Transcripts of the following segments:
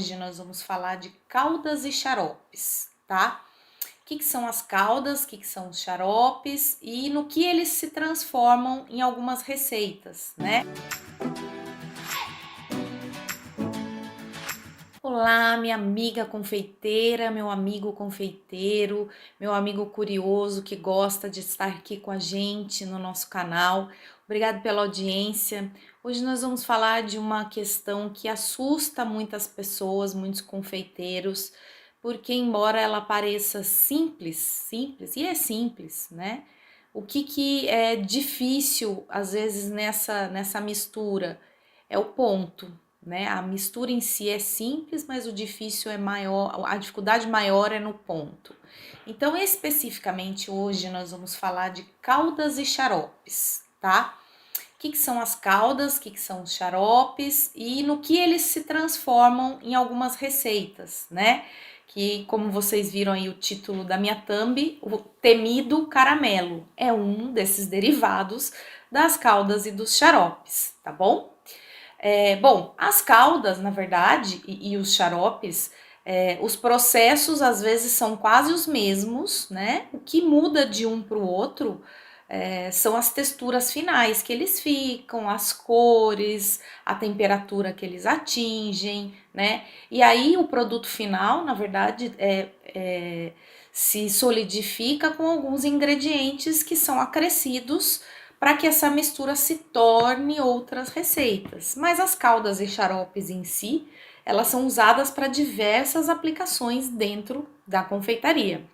Hoje nós vamos falar de caldas e xaropes, tá? O que são as caldas, o que são os xaropes e no que eles se transformam em algumas receitas, né? Olá, minha amiga confeiteira, meu amigo confeiteiro, meu amigo curioso que gosta de estar aqui com a gente no nosso canal. Obrigado pela audiência. Hoje nós vamos falar de uma questão que assusta muitas pessoas, muitos confeiteiros, porque embora ela pareça simples, e é simples, né? O que é difícil às vezes nessa mistura é o ponto, né? A mistura em si é simples, mas o difícil é maior, a dificuldade maior é no ponto. Então, especificamente hoje nós vamos falar de caldas e xaropes, tá? O que são as caldas, o que são os xaropes e no que eles se transformam em algumas receitas, né? Que, como vocês viram aí o título da minha thumb, o temido caramelo é um desses derivados das caldas e dos xaropes, tá bom? Bom, as caldas, na verdade, e os xaropes, os processos às vezes são quase os mesmos, né? O que muda de um para o outro são as texturas finais que eles ficam, as cores, a temperatura que eles atingem, né? E aí o produto final, na verdade, se solidifica com alguns ingredientes que são acrescidos para que essa mistura se torne outras receitas. Mas as caldas e xaropes em si, elas são usadas para diversas aplicações dentro da confeitaria.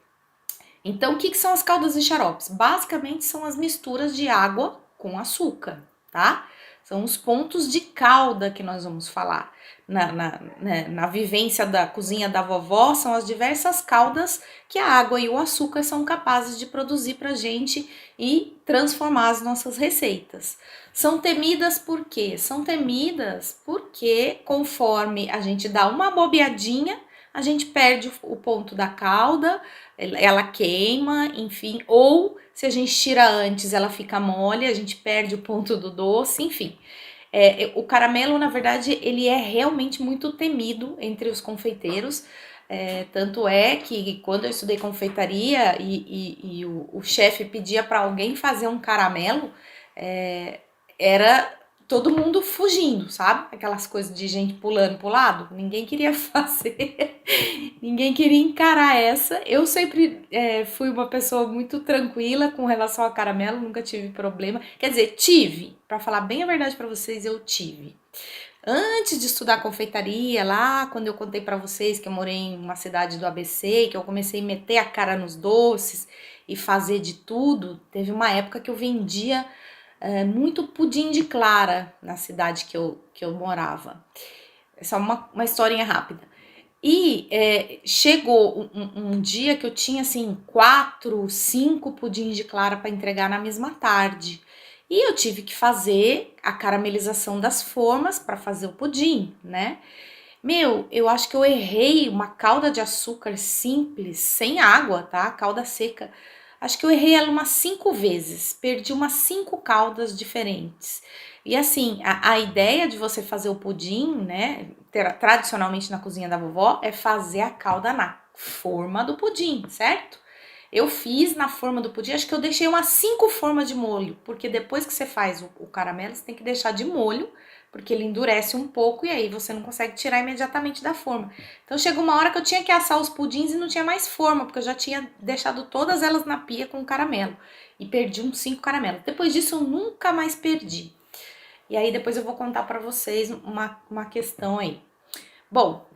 Então, o que são as caldas e xaropes? Basicamente são as misturas de água com açúcar, tá? São os pontos de calda que nós vamos falar. Na vivência da cozinha da vovó, são as diversas caldas que a água e o açúcar são capazes de produzir para a gente e transformar as nossas receitas. São temidas por quê? São temidas porque conforme a gente dá uma bobeadinha, a gente perde o ponto da calda, ela queima, enfim, ou se a gente tira antes, ela fica mole, a gente perde o ponto do doce, enfim. O caramelo, na verdade, ele é realmente muito temido entre os confeiteiros, tanto é que quando eu estudei confeitaria e o chefe pedia para alguém fazer um caramelo, era todo mundo fugindo, sabe? Aquelas coisas de gente pulando pro lado, ninguém queria fazer, ninguém queria encarar essa. Eu sempre fui uma pessoa muito tranquila com relação ao caramelo, nunca tive problema. Quer dizer, tive, para falar bem a verdade para vocês, eu tive. Antes de estudar confeitaria, lá quando eu contei para vocês que eu morei em uma cidade do ABC, que eu comecei a meter a cara nos doces e fazer de tudo, teve uma época que eu vendia muito pudim de clara na cidade que eu morava. Essa é uma historinha rápida. E chegou um dia que eu tinha assim 4, 5 pudins de clara para entregar na mesma tarde. E eu tive que fazer a caramelização das formas para fazer o pudim, né? Meu, eu acho que eu errei uma calda de açúcar simples, sem água, tá? Calda seca. Acho que eu errei ela umas 5 vezes, perdi umas 5 caldas diferentes. E assim, a ideia de você fazer o pudim, né, tradicionalmente na cozinha da vovó, é fazer a calda na forma do pudim, certo? Eu fiz na forma do pudim, acho que eu deixei umas 5 formas de molho, porque depois que você faz o caramelo, você tem que deixar de molho, porque ele endurece um pouco e aí você não consegue tirar imediatamente da forma. Então chegou uma hora que eu tinha que assar os pudins e não tinha mais forma, porque eu já tinha deixado todas elas na pia com caramelo e perdi uns 5 caramelos. Depois disso eu nunca mais perdi. E aí depois eu vou contar para vocês uma questão aí. Bom,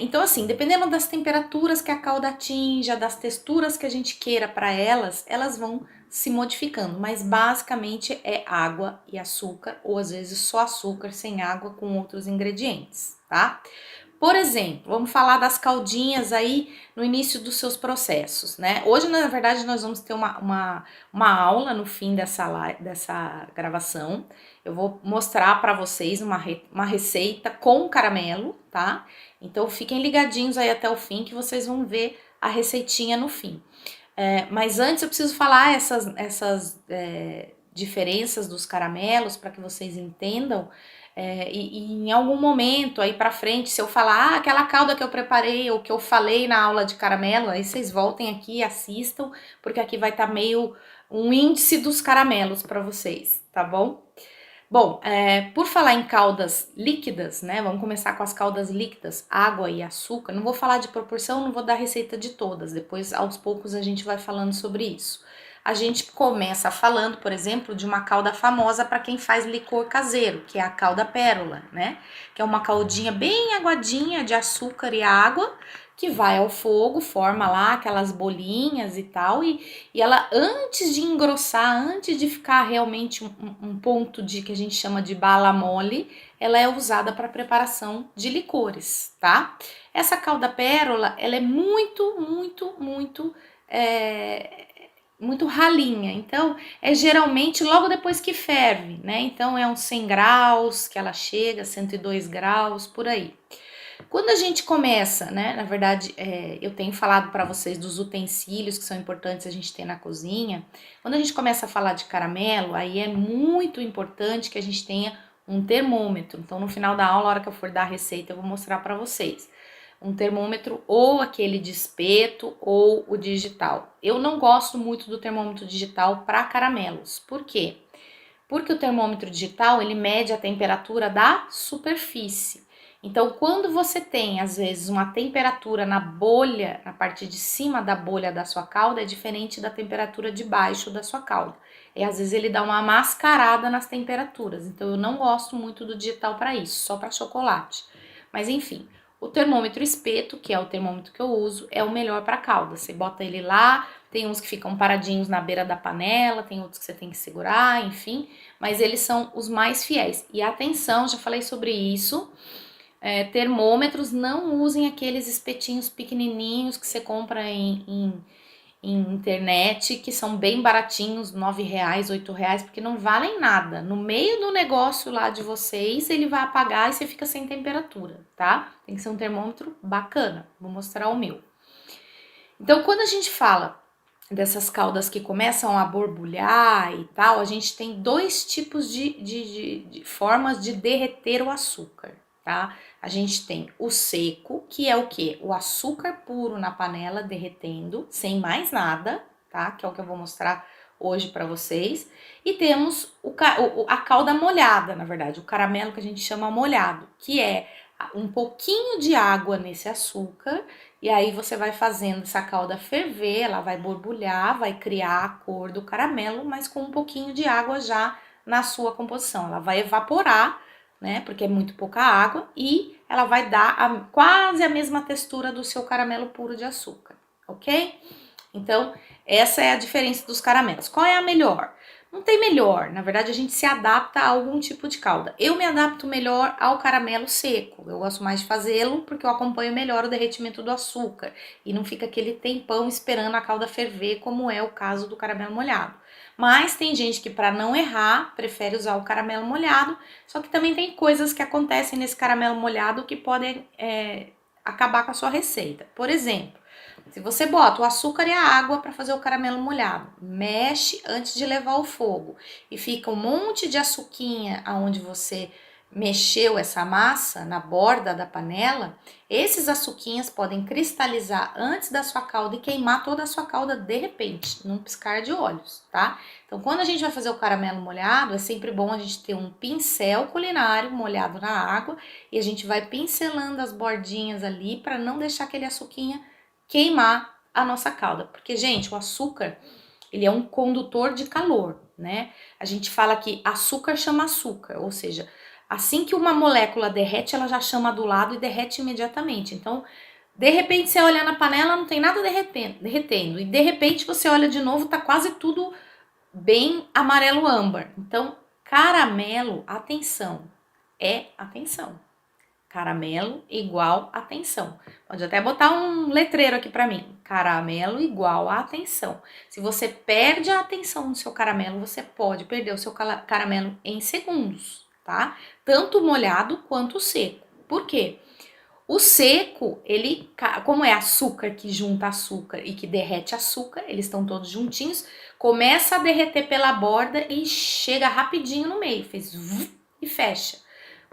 então assim, dependendo das temperaturas que a calda atinja, das texturas que a gente queira para elas, elas vão se modificando, mas basicamente é água e açúcar, ou às vezes só açúcar sem água com outros ingredientes, tá? Por exemplo, vamos falar das caldinhas aí no início dos seus processos, né? Hoje, na verdade, nós vamos ter uma aula no fim dessa gravação. Eu vou mostrar para vocês uma receita com caramelo, tá? Então, fiquem ligadinhos aí até o fim que vocês vão ver a receitinha no fim. Mas antes eu preciso falar essas diferenças dos caramelos para que vocês entendam E em algum momento aí pra frente, se eu falar, aquela calda que eu preparei ou que eu falei na aula de caramelo, aí vocês voltem aqui e assistam, porque aqui vai estar meio um índice dos caramelos para vocês, tá bom? Bom, por falar em caldas líquidas, né? Vamos começar com as caldas líquidas, água e açúcar. Não vou falar de proporção, não vou dar receita de todas. Depois, aos poucos, a gente vai falando sobre isso. A gente começa falando, por exemplo, de uma calda famosa para quem faz licor caseiro, que é a calda pérola, né? Que é uma caldinha bem aguadinha de açúcar e água, que vai ao fogo, forma lá aquelas bolinhas e tal, e ela, antes de engrossar, antes de ficar realmente um ponto de que a gente chama de bala mole, ela é usada para preparação de licores, tá? Essa calda pérola, ela é muito ralinha, então é geralmente logo depois que ferve, né? Então é uns 100 graus que ela chega, 102 graus, por aí. Quando a gente começa, né? Na verdade, eu tenho falado para vocês dos utensílios que são importantes a gente ter na cozinha. Quando a gente começa a falar de caramelo, aí é muito importante que a gente tenha um termômetro. Então, no final da aula, a hora que eu for dar a receita, eu vou mostrar para vocês. Um termômetro ou aquele de espeto ou o digital. Eu não gosto muito do termômetro digital para caramelos. Por quê? Porque o termômetro digital, ele mede a temperatura da superfície. Então, quando você tem, às vezes, uma temperatura na bolha, na parte de cima da bolha da sua calda, é diferente da temperatura de baixo da sua calda. E às vezes ele dá uma mascarada nas temperaturas. Então, eu não gosto muito do digital para isso, só para chocolate. Mas, enfim, o termômetro espeto, que é o termômetro que eu uso, é o melhor para calda. Você bota ele lá, tem uns que ficam paradinhos na beira da panela, tem outros que você tem que segurar, enfim. Mas eles são os mais fiéis. E atenção, já falei sobre isso. Termômetros, não usem aqueles espetinhos pequenininhos que você compra em internet, que são bem baratinhos, R$9, R$8, porque não valem nada. No meio do negócio lá de vocês, ele vai apagar e você fica sem temperatura, tá? Tem que ser um termômetro bacana. Vou mostrar o meu. Então, quando a gente fala dessas caldas que começam a borbulhar e tal, a gente tem dois tipos de formas de derreter o açúcar, tá? A gente tem o seco, que é o quê? O açúcar puro na panela derretendo, sem mais nada, tá? Que é o que eu vou mostrar hoje para vocês. E temos a calda molhada, na verdade, o caramelo que a gente chama molhado, que é um pouquinho de água nesse açúcar, e aí você vai fazendo essa calda ferver, ela vai borbulhar, vai criar a cor do caramelo, mas com um pouquinho de água já na sua composição. Ela vai evaporar, né? Porque é muito pouca água, e ela vai dar quase a mesma textura do seu caramelo puro de açúcar, ok? Então, essa é a diferença dos caramelos. Qual é a melhor? Não tem melhor, na verdade a gente se adapta a algum tipo de calda. Eu me adapto melhor ao caramelo seco, eu gosto mais de fazê-lo porque eu acompanho melhor o derretimento do açúcar e não fica aquele tempão esperando a calda ferver, como é o caso do caramelo molhado. Mas tem gente que, para não errar, prefere usar o caramelo molhado, só que também tem coisas que acontecem nesse caramelo molhado que podem acabar com a sua receita. Por exemplo, se você bota o açúcar e a água para fazer o caramelo molhado, mexe antes de levar ao fogo e fica um monte de açuquinha aonde você mexeu essa massa na borda da panela, esses açuquinhas podem cristalizar antes da sua calda e queimar toda a sua calda de repente, num piscar de olhos, tá? Então, quando a gente vai fazer o caramelo molhado, é sempre bom a gente ter um pincel culinário molhado na água e a gente vai pincelando as bordinhas ali para não deixar aquele açuquinha queimar a nossa calda, porque, gente, o açúcar, ele é um condutor de calor, né? A gente fala que açúcar chama açúcar, ou seja, assim que uma molécula derrete, ela já chama do lado e derrete imediatamente. Então, de repente, você olha na panela, não tem nada derretendo, e de repente você olha de novo, tá quase tudo bem amarelo âmbar. Então, caramelo, atenção, atenção. Caramelo igual atenção. Pode até botar um letreiro aqui para mim. Caramelo igual a atenção. Se você perde a atenção no seu caramelo, você pode perder o seu caramelo em segundos, tá? Tanto molhado quanto seco. Por quê? O seco, ele, como é açúcar que junta açúcar e que derrete açúcar, eles estão todos juntinhos, começa a derreter pela borda e chega rapidinho no meio, fez e fecha.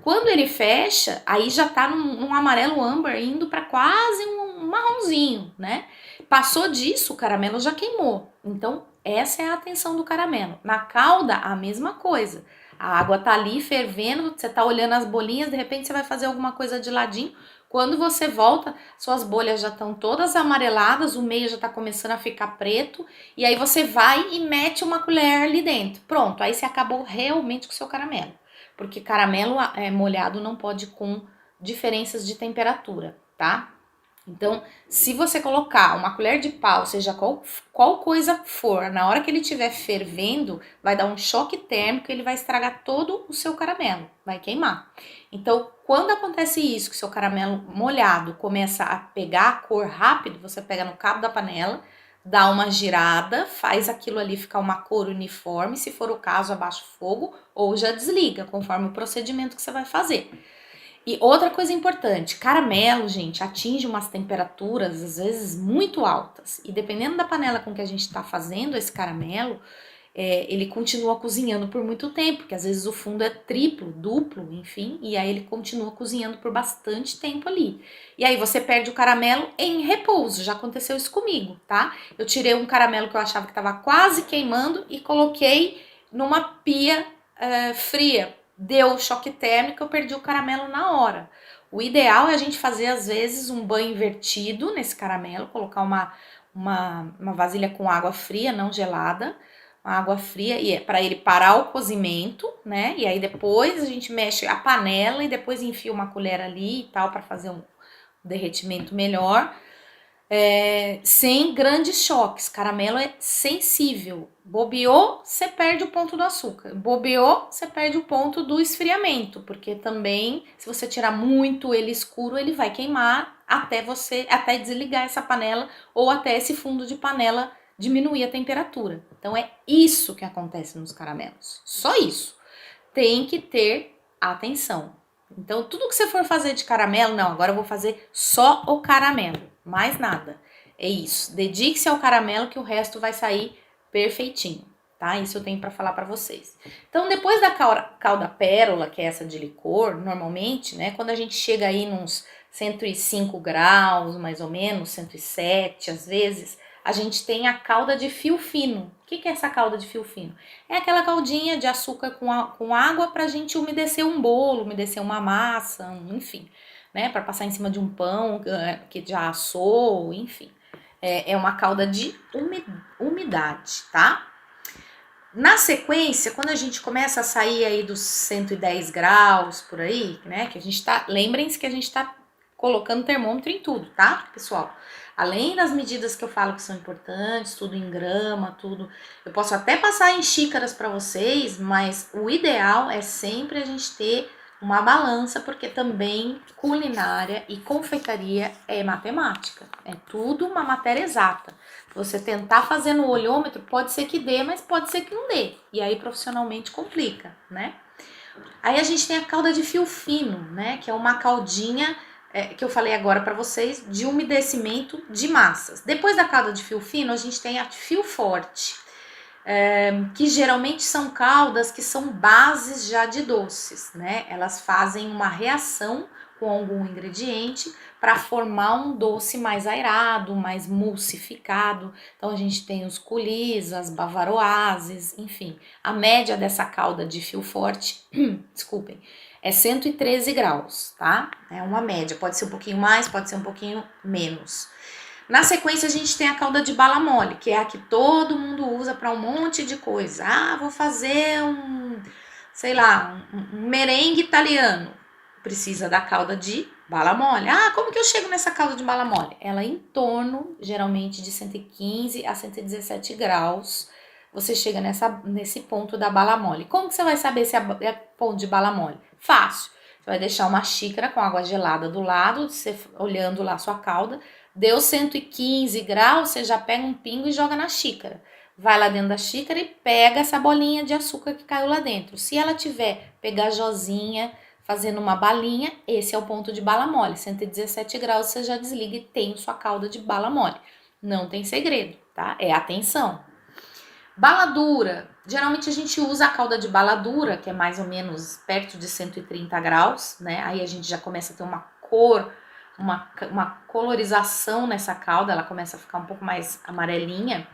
Quando ele fecha, aí já tá num amarelo âmbar indo para quase um marronzinho, né? Passou disso, o caramelo já queimou. Então, essa é a atenção do caramelo. Na calda, a mesma coisa. A água tá ali fervendo, você tá olhando as bolinhas, de repente você vai fazer alguma coisa de ladinho. Quando você volta, suas bolhas já estão todas amareladas, o meio já tá começando a ficar preto, e aí você vai e mete uma colher ali dentro. Pronto, aí você acabou realmente com o seu caramelo. Porque caramelo molhado não pode ir com diferenças de temperatura, tá? Então, se você colocar uma colher de pau, seja qual coisa for, na hora que ele estiver fervendo, vai dar um choque térmico e ele vai estragar todo o seu caramelo, vai queimar. Então, quando acontece isso, que o seu caramelo molhado começa a pegar a cor rápido, você pega no cabo da panela, dá uma girada, faz aquilo ali ficar uma cor uniforme, se for o caso, abaixa o fogo ou já desliga, conforme o procedimento que você vai fazer. E outra coisa importante, caramelo, gente, atinge umas temperaturas às vezes muito altas. E dependendo da panela com que a gente está fazendo esse caramelo, ele continua cozinhando por muito tempo, porque às vezes o fundo é triplo, duplo, enfim, e aí ele continua cozinhando por bastante tempo ali. E aí você perde o caramelo em repouso, já aconteceu isso comigo, tá? Eu tirei um caramelo que eu achava que estava quase queimando e coloquei numa pia fria. Deu choque térmico, eu perdi o caramelo na hora. O ideal é a gente fazer, às vezes, um banho invertido nesse caramelo, colocar uma vasilha com água fria, não gelada, água fria, e para ele parar o cozimento, né? E aí depois a gente mexe a panela e depois enfia uma colher ali e tal, para fazer um derretimento melhor. Sem grandes choques. Caramelo é sensível. Bobeou, você perde o ponto do açúcar. Bobeou, você perde o ponto do esfriamento, porque também, se você tirar muito ele escuro, ele vai queimar até desligar essa panela ou até esse fundo de panela diminuir a temperatura. Então é isso que acontece nos caramelos. Só isso. Tem que ter atenção. Então, tudo que você for fazer de caramelo, não, agora eu vou fazer só o caramelo, mais nada. É isso. Dedique-se ao caramelo que o resto vai sair perfeitinho, tá? Isso eu tenho para falar para vocês. Então, depois da calda pérola, que é essa de licor, normalmente, né, quando a gente chega aí nos 105 graus, mais ou menos, 107 às vezes, a gente tem a calda de fio fino. O que é essa calda de fio fino? É aquela caldinha de açúcar com água pra gente umedecer um bolo, umedecer uma massa, enfim, né? Para passar em cima de um pão que já assou, enfim. É uma calda de umidade, tá? Na sequência, quando a gente começa a sair aí dos 110 graus por aí, né? Que a gente tá. Lembrem-se que a gente tá colocando termômetro em tudo, tá, pessoal? Além das medidas que eu falo que são importantes, tudo em grama, tudo. Eu posso até passar em xícaras para vocês, mas o ideal é sempre a gente ter uma balança, porque também culinária e confeitaria é matemática. É tudo uma matéria exata. Você tentar fazer no olhômetro, pode ser que dê, mas pode ser que não dê. E aí profissionalmente complica, né? Aí a gente tem a calda de fio fino, né? Que é uma caldinha que eu falei agora para vocês, de umedecimento de massas. Depois da calda de fio fino, a gente tem a fio forte, que geralmente são caldas que são bases já de doces, né? Elas fazem uma reação com algum ingrediente para formar um doce mais aerado, mais emulsificado. Então a gente tem os coulis, as bavaroises, enfim. A média dessa calda de fio forte, desculpem, é 113 graus, tá? É uma média, pode ser um pouquinho mais, pode ser um pouquinho menos. Na sequência, a gente tem a calda de bala mole, que é a que todo mundo usa para um monte de coisa. Ah, vou fazer um merengue italiano. Precisa da calda de bala mole. Ah, como que eu chego nessa calda de bala mole? Ela é em torno, geralmente, de 115 a 117 graus. Você chega nesse ponto da bala mole. Como que você vai saber se é ponto de bala mole? Fácil. Você vai deixar uma xícara com água gelada do lado, você olhando lá a sua calda. Deu 115 graus, você já pega um pingo e joga na xícara. Vai lá dentro da xícara e pega essa bolinha de açúcar que caiu lá dentro. Se ela tiver pegajosinha, fazendo uma balinha, esse é o ponto de bala mole. 117 graus, você já desliga e tem sua calda de bala mole. Não tem segredo, tá? É atenção. Bala dura, geralmente a gente usa a calda de bala dura, que é mais ou menos perto de 130 graus, né? Aí a gente já começa a ter uma cor, uma colorização nessa calda, ela começa a ficar um pouco mais amarelinha.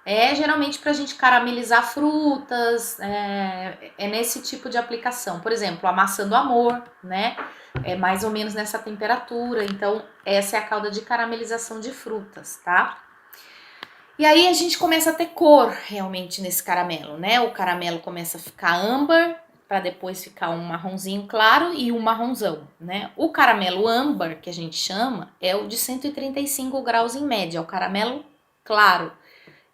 É geralmente para a gente caramelizar frutas, é nesse tipo de aplicação. Por exemplo, a maçã do amor, né? É mais ou menos nessa temperatura. Então, essa é a calda de caramelização de frutas, tá? E aí a gente começa a ter cor realmente nesse caramelo, né? O caramelo começa a ficar âmbar, para depois ficar um marronzinho claro e um marronzão, né? O caramelo âmbar, que a gente chama, é o de 135 graus em média, é o caramelo claro.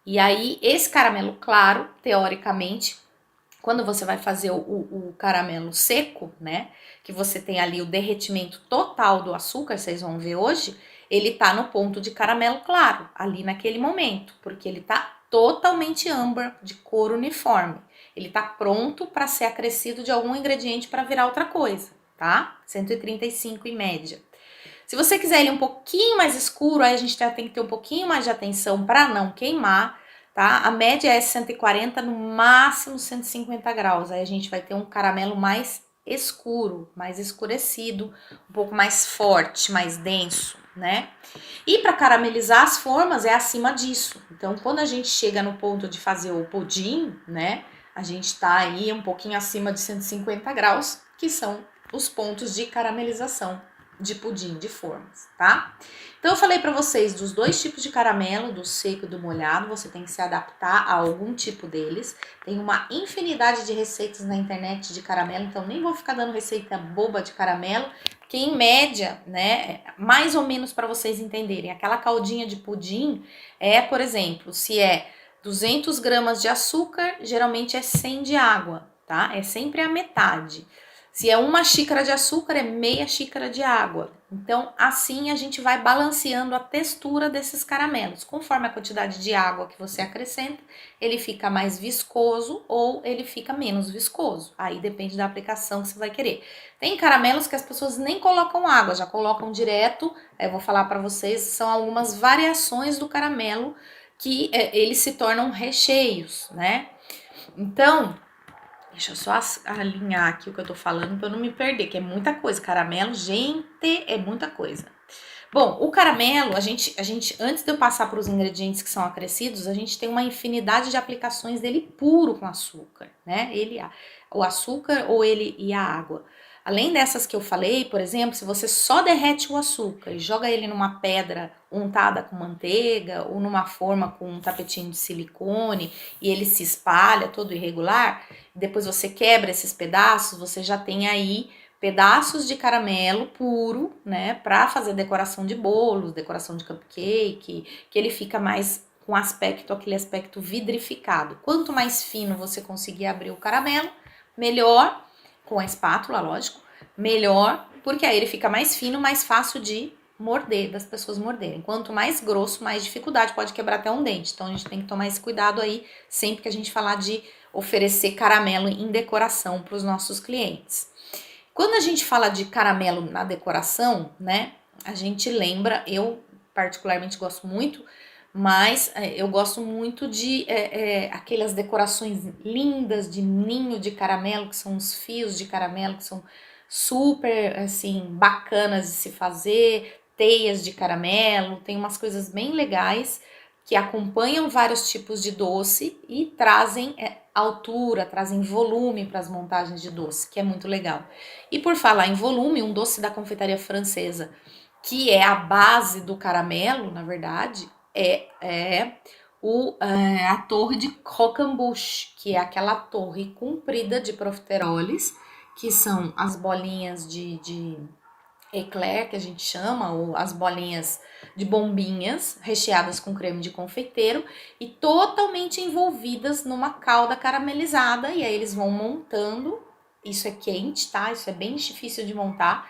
E aí, esse caramelo claro, teoricamente, quando você vai fazer o caramelo seco, né? Que você tem ali o derretimento total do açúcar, vocês vão ver hoje, ele tá no ponto de caramelo claro, ali naquele momento, porque ele tá totalmente âmbar, de cor uniforme. Ele tá pronto para ser acrescido de algum ingrediente para virar outra coisa, tá? 135 em média. Se você quiser ele um pouquinho mais escuro, aí a gente tem que ter um pouquinho mais de atenção para não queimar, tá? A média é 140, no máximo 150 graus. Aí a gente vai ter um caramelo mais escuro, mais escurecido, um pouco mais forte, mais denso, né? E para caramelizar as formas é acima disso. Então, quando a gente chega no ponto de fazer o pudim, né? A gente tá aí um pouquinho acima de 150 graus, que são os pontos de caramelização de pudim, de formas, tá? Então eu falei para vocês dos dois tipos de caramelo, do seco e do molhado, você tem que se adaptar a algum tipo deles. Tem uma infinidade de receitas na internet de caramelo, então nem vou ficar dando receita boba de caramelo, que em média, né, mais ou menos para vocês entenderem, aquela caldinha de pudim é, por exemplo, se é 200 gramas de açúcar, geralmente é 100 de água, tá? É sempre a metade. Se é uma xícara de açúcar, é meia xícara de água. Então, assim a gente vai balanceando a textura desses caramelos. Conforme a quantidade de água que você acrescenta, ele fica mais viscoso ou ele fica menos viscoso. Aí depende da aplicação que você vai querer. Tem caramelos que as pessoas nem colocam água, já colocam direto. Eu vou falar para vocês, são algumas variações do caramelo que eles se tornam recheios, né? Então, deixa eu só alinhar aqui o que eu tô falando para eu não me perder, que é muita coisa. Caramelo, gente, é muita coisa. Bom, o caramelo, a gente, antes de eu passar para os ingredientes que são acrescidos, a gente tem uma infinidade de aplicações dele puro com açúcar, né? O açúcar ou ele e a água. Além dessas que eu falei, por exemplo, se você só derrete o açúcar e joga ele numa pedra untada com manteiga ou numa forma com um tapetinho de silicone e ele se espalha todo irregular, depois você quebra esses pedaços, você já tem aí pedaços de caramelo puro, né, para fazer decoração de bolos, decoração de cupcake, que ele fica mais com aspecto, aquele aspecto vidrificado. Quanto mais fino você conseguir abrir o caramelo, melhor, com a espátula, lógico, melhor, porque aí ele fica mais fino, mais fácil de morder, das pessoas morderem. Quanto mais grosso, mais dificuldade, pode quebrar até um dente. Então a gente tem que tomar esse cuidado aí sempre que a gente falar de oferecer caramelo em decoração para os nossos clientes. Quando a gente fala de caramelo na decoração, né, a gente lembra, eu particularmente gosto muito, mas eu gosto muito de aquelas decorações lindas de ninho de caramelo, que são os fios de caramelo, que são super, assim, bacanas de se fazer, teias de caramelo, tem umas coisas bem legais que acompanham vários tipos de doce e trazem altura, trazem volume para as montagens de doce, que é muito legal. E por falar em volume, um doce da confeitaria francesa, que é a base do caramelo, na verdade, a torre de croquembouche, que é aquela torre comprida de profiteroles, que são as bolinhas de eclair, que a gente chama, ou as bolinhas de bombinhas recheadas com creme de confeiteiro e totalmente envolvidas numa calda caramelizada. E aí eles vão montando. Isso é quente, tá? Isso é bem difícil de montar.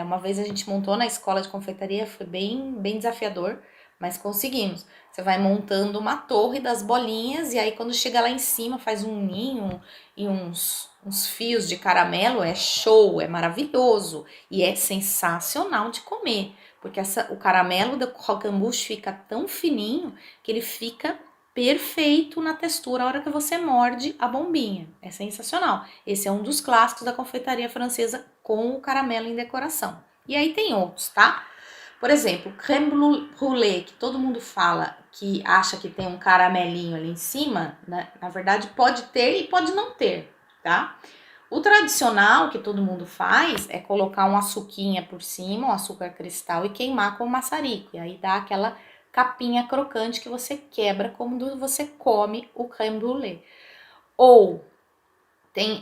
Uma vez a gente montou na escola de confeitaria, foi bem desafiador, mas conseguimos. Você vai montando uma torre das bolinhas e aí quando chega lá em cima faz um ninho e uns fios de caramelo, é show, é maravilhoso e é sensacional de comer, porque o caramelo da croquembouche fica tão fininho que ele fica perfeito na textura a hora que você morde a bombinha. É sensacional. Esse é um dos clássicos da confeitaria francesa com o caramelo em decoração. E aí tem outros, tá? Por exemplo, crème brûlée, que todo mundo fala que acha que tem um caramelinho ali em cima, né? Na verdade pode ter e pode não ter, tá? O tradicional que todo mundo faz é colocar um açuquinha por cima, um açúcar cristal e queimar com maçarico. E aí dá aquela capinha crocante que você quebra quando você come o crème brûlée. Ou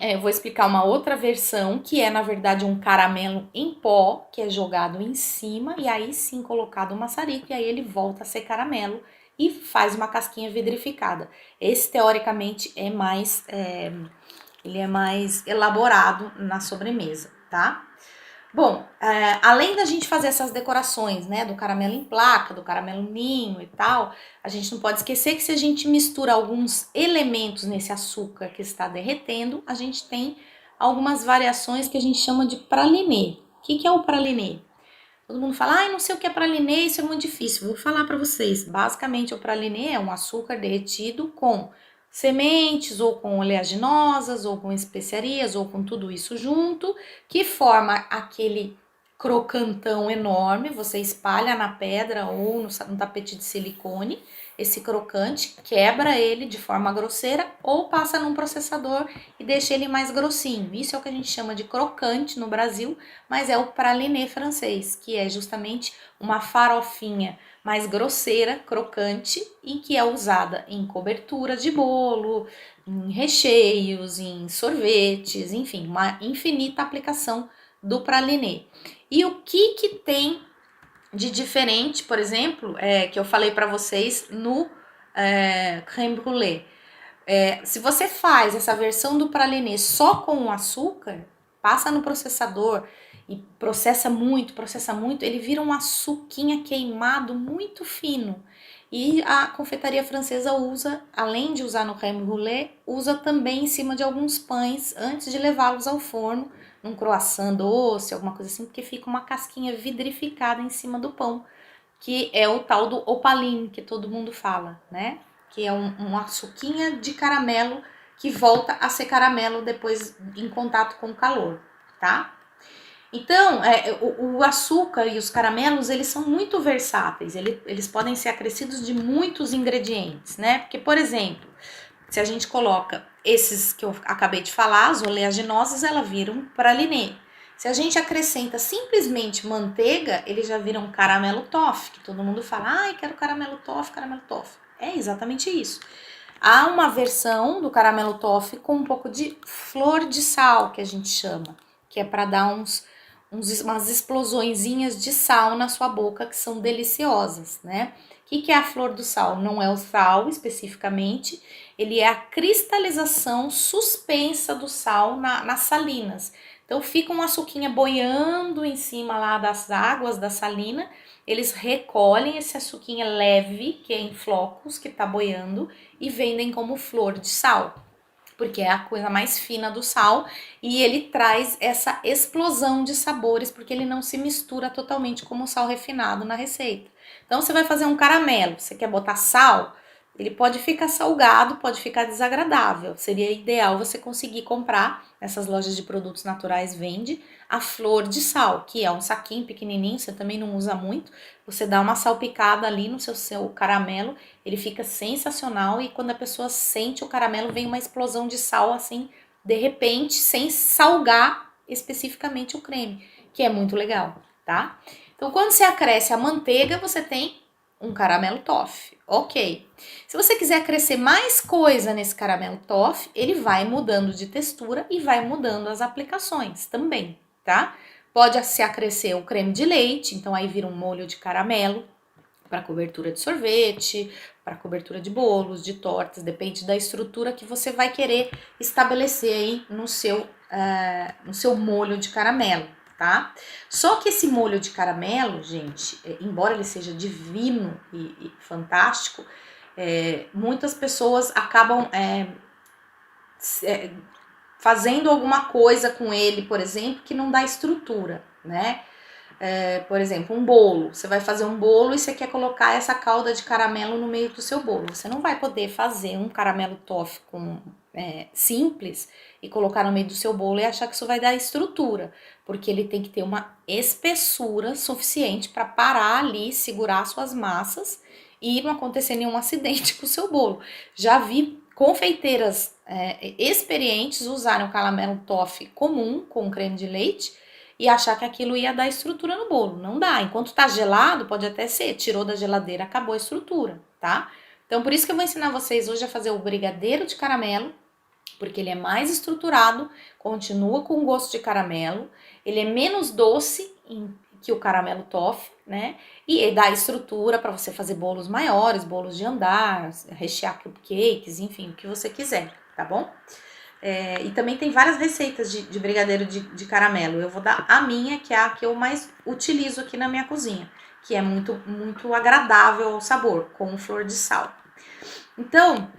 eu vou explicar uma outra versão, que é na verdade um caramelo em pó, que é jogado em cima e aí sim colocado o maçarico e aí ele volta a ser caramelo e faz uma casquinha vidrificada. Esse teoricamente ele é mais elaborado na sobremesa, tá? Bom, além da gente fazer essas decorações, né, do caramelo em placa, do caramelo ninho e tal, a gente não pode esquecer que se a gente mistura alguns elementos nesse açúcar que está derretendo, a gente tem algumas variações que a gente chama de praliné. O que é o praliné? Todo mundo fala, não sei o que é praliné, isso é muito difícil. Vou falar para vocês. Basicamente, o praliné é um açúcar derretido com sementes, ou com oleaginosas, ou com especiarias, ou com tudo isso junto, que forma aquele crocantão enorme. Você espalha na pedra ou no tapete de silicone esse crocante, quebra ele de forma grosseira ou passa num processador e deixa ele mais grossinho. Isso é o que a gente chama de crocante no Brasil, mas é o praliné francês, que é justamente uma farofinha mais grosseira, crocante, e que é usada em cobertura de bolo, em recheios, em sorvetes, enfim, uma infinita aplicação do praliné. E o que tem de diferente, por exemplo, que eu falei para vocês no crème brûlée? Se você faz essa versão do praliné só com o açúcar, passa no processador e processa muito, ele vira um açuquinha queimado muito fino. E a confeitaria francesa usa, além de usar no crème brûlée, usa também em cima de alguns pães antes de levá-los ao forno, num croissant doce, alguma coisa assim, porque fica uma casquinha vidrificada em cima do pão, que é o tal do opaline que todo mundo fala, né? Que é um açuquinha de caramelo que volta a ser caramelo depois em contato com o calor, tá? Então, o açúcar e os caramelos, eles são muito versáteis, eles podem ser acrescidos de muitos ingredientes, né? Porque, por exemplo, se a gente coloca esses que eu acabei de falar, as oleaginosas, ela vira um praliné. Se a gente acrescenta simplesmente manteiga, ele já vira um caramelo toffee, que todo mundo fala, ai, quero caramelo toffee, caramelo toffee. É exatamente isso. Há uma versão do caramelo toffee com um pouco de flor de sal, que a gente chama, que é para dar umas explosõezinhas de sal na sua boca, que são deliciosas, né? O que é a flor do sal? Não é o sal especificamente, ele é a cristalização suspensa do sal nas salinas. Então fica uma açuquinha boiando em cima lá das águas da salina, eles recolhem esse açuquinha leve, que é em flocos, que tá boiando, e vendem como flor de sal, porque é a coisa mais fina do sal e ele traz essa explosão de sabores, porque ele não se mistura totalmente como o sal refinado na receita. Então você vai fazer um caramelo, você quer botar sal, ele pode ficar salgado, pode ficar desagradável. Seria ideal você conseguir comprar, nessas lojas de produtos naturais vende a flor de sal, que é um saquinho pequenininho, você também não usa muito. Você dá uma salpicada ali no seu caramelo, ele fica sensacional e quando a pessoa sente o caramelo vem uma explosão de sal assim, de repente, sem salgar especificamente o creme, que é muito legal, tá? Então quando você acresce a manteiga, você tem um caramelo toffee, ok. Se você quiser acrescer mais coisa nesse caramelo toffee, ele vai mudando de textura e vai mudando as aplicações também, tá? Pode se acrescer o creme de leite, então aí vira um molho de caramelo para cobertura de sorvete, para cobertura de bolos, de tortas, depende da estrutura que você vai querer estabelecer aí no seu molho de caramelo, tá? Só que esse molho de caramelo, gente, embora ele seja divino e fantástico, muitas pessoas acabam fazendo alguma coisa com ele, por exemplo, que não dá estrutura, né? por exemplo, um bolo. Você vai fazer um bolo e você quer colocar essa calda de caramelo no meio do seu bolo. Você não vai poder fazer um caramelo toffee simples e colocar no meio do seu bolo e achar que isso vai dar estrutura, porque ele tem que ter uma espessura suficiente para parar ali, segurar suas massas e não acontecer nenhum acidente com o seu bolo. Já vi confeiteiras experientes usarem o caramelo toffee comum com creme de leite e achar que aquilo ia dar estrutura no bolo. Não dá. Enquanto tá gelado, pode até ser. Tirou da geladeira, acabou a estrutura, tá? Então, por isso que eu vou ensinar vocês hoje a fazer o brigadeiro de caramelo, porque ele é mais estruturado, continua com gosto de caramelo, ele é menos doce que o caramelo toffee, né? E dá estrutura para você fazer bolos maiores, bolos de andar, rechear cupcakes, enfim, o que você quiser, tá bom? E também tem várias receitas de brigadeiro de caramelo. Eu vou dar a minha, que é a que eu mais utilizo aqui na minha cozinha, que é muito, muito agradável ao sabor, com flor de sal. Então,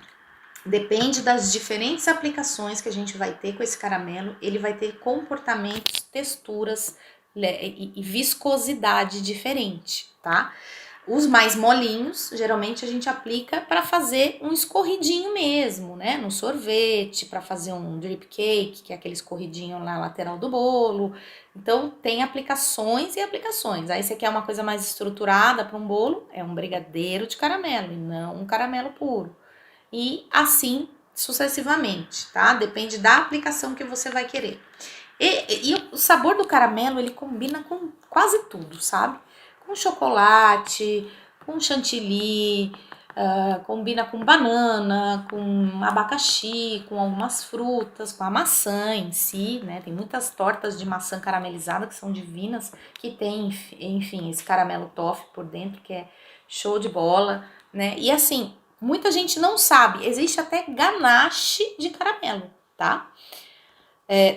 depende das diferentes aplicações que a gente vai ter com esse caramelo, ele vai ter comportamentos, texturas e viscosidade diferente, tá? Os mais molinhos, geralmente a gente aplica para fazer um escorridinho mesmo, né? No sorvete, para fazer um drip cake, que é aquele escorridinho na lateral do bolo. Então, tem aplicações e aplicações. Aí, você quer uma coisa mais estruturada para um bolo, é um brigadeiro de caramelo e não um caramelo puro. E assim sucessivamente, tá? Depende da aplicação que você vai querer. E o sabor do caramelo, ele combina com quase tudo, sabe? Com chocolate, com chantilly, combina com banana, com abacaxi, com algumas frutas, com a maçã em si, né? Tem muitas tortas de maçã caramelizada que são divinas, que tem, enfim, esse caramelo toffee por dentro, que é show de bola, né? E assim, muita gente não sabe, existe até ganache de caramelo, tá?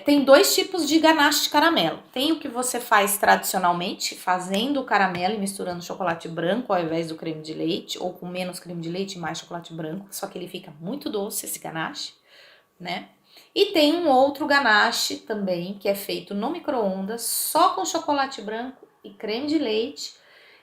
Tem dois tipos de ganache de caramelo. Tem o que você faz tradicionalmente, fazendo o caramelo e misturando chocolate branco ao invés do creme de leite, ou com menos creme de leite e mais chocolate branco, só que ele fica muito doce, esse ganache, né? E tem um outro ganache também, que é feito no micro-ondas, só com chocolate branco e creme de leite,